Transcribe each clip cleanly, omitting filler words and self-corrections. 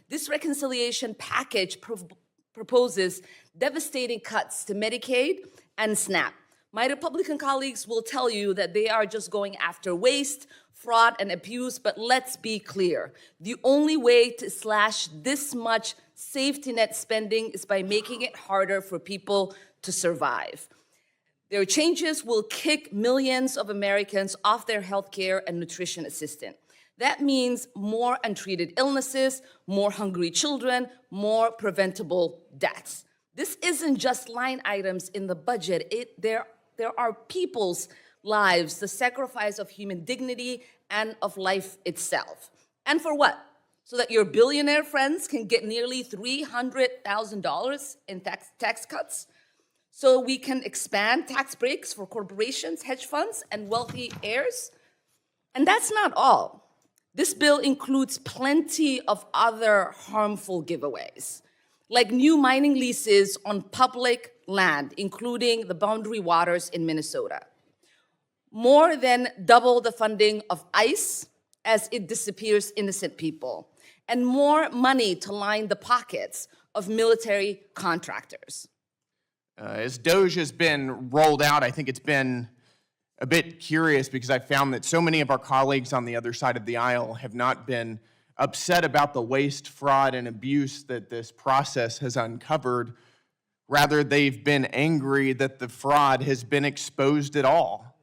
This reconciliation package proposes devastating cuts to Medicaid and SNAP. My Republican colleagues will tell you that they are just going after waste, fraud, and abuse, but let's be clear. The only way to slash this much safety net spending is by making it harder for people to survive. Their changes will kick millions of Americans off their health care and nutrition assistance. That means more untreated illnesses, more hungry children, more preventable deaths. This isn't just line items in the budget. There are people's lives, the sacrifice of human dignity and of life itself. And for what? So that your billionaire friends can get nearly $300,000 in tax cuts? So we can expand tax breaks for corporations, hedge funds, and wealthy heirs? And that's not all. This bill includes plenty of other harmful giveaways, like new mining leases on public land, including the Boundary Waters in Minnesota. More than double the funding of ICE as it disappears innocent people, and more money to line the pockets of military contractors. As DOGE has been rolled out, I think it's been a bit curious because I found that so many of our colleagues on the other side of the aisle have not been upset about the waste, fraud, and abuse that this process has uncovered. Rather, they've been angry that the fraud has been exposed at all.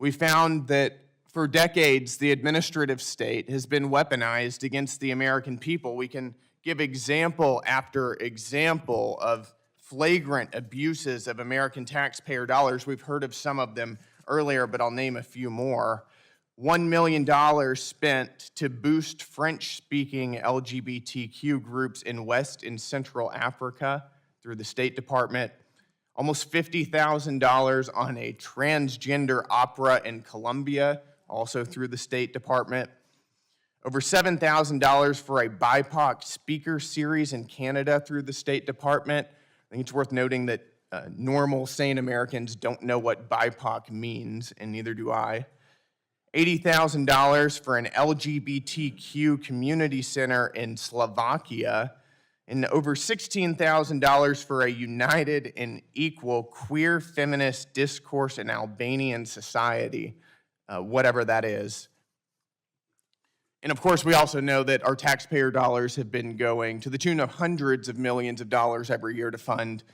We found that for decades, the administrative state has been weaponized against the American people. We can give example after example of flagrant abuses of American taxpayer dollars. We've heard of some of them earlier, but I'll name a few more. $1 million spent to boost French-speaking LGBTQ groups in West and Central Africa through the State Department. Almost $50,000 on a transgender opera in Colombia, also through the State Department. Over $7,000 for a BIPOC speaker series in Canada through the State Department. I think it's worth noting that normal, sane Americans don't know what BIPOC means, and neither do I. $80,000 for an LGBTQ community center in Slovakia, and over $16,000 for a united and equal queer feminist discourse in Albanian society, whatever that is. And of course, we also know that our taxpayer dollars have been going to the tune of hundreds of millions of dollars every year to fund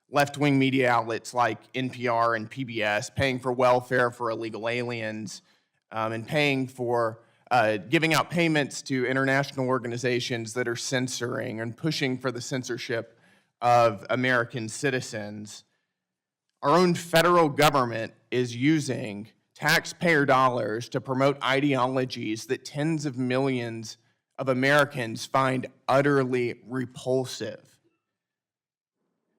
left-wing media outlets like NPR and PBS, paying for welfare for illegal aliens, and paying for giving out payments to international organizations that are censoring and pushing for the censorship of American citizens. Our own federal government is using taxpayer dollars to promote ideologies that tens of millions of Americans find utterly repulsive.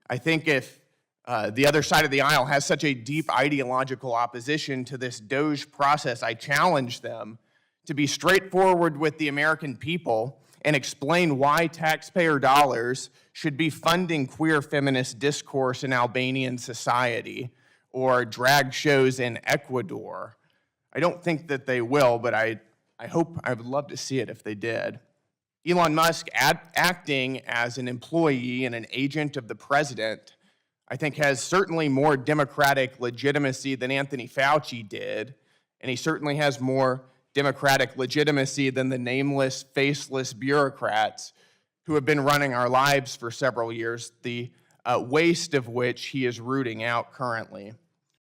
I think if the other side of the aisle has such a deep ideological opposition to this DOGE process, I challenge them to be straightforward with the American people and explain why taxpayer dollars should be funding queer feminist discourse in Albanian society or drag shows in Ecuador. I don't think that they will, but I would love to see it if they did. Elon Musk, acting as an employee and an agent of the president, I think has certainly more democratic legitimacy than Anthony Fauci did, and he certainly has more democratic legitimacy than the nameless, faceless bureaucrats who have been running our lives for several years, the waste of which he is rooting out currently.